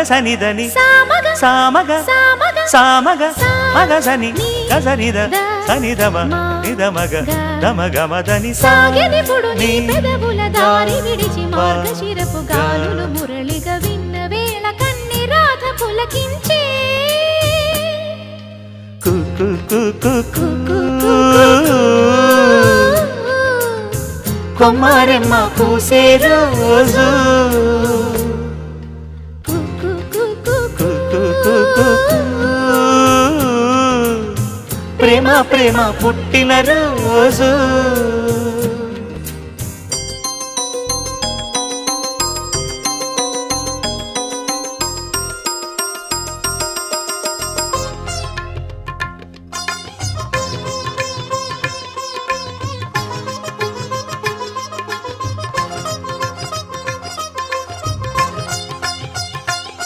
సనిదని సామగ సామగ మగసని గసనిద సనిదమ నిదమగ దమగమదని సాగెనిపుడు నీ పెదవుల దారి విడిచి మార్గశిరపు గాలులు మురళిగా విన్న వేళ కన్ని రాధ పులకించే కొమ్మారెమ్మ పూసే రోజు ప్రేమ ప్రేమ పుట్టిన రోజు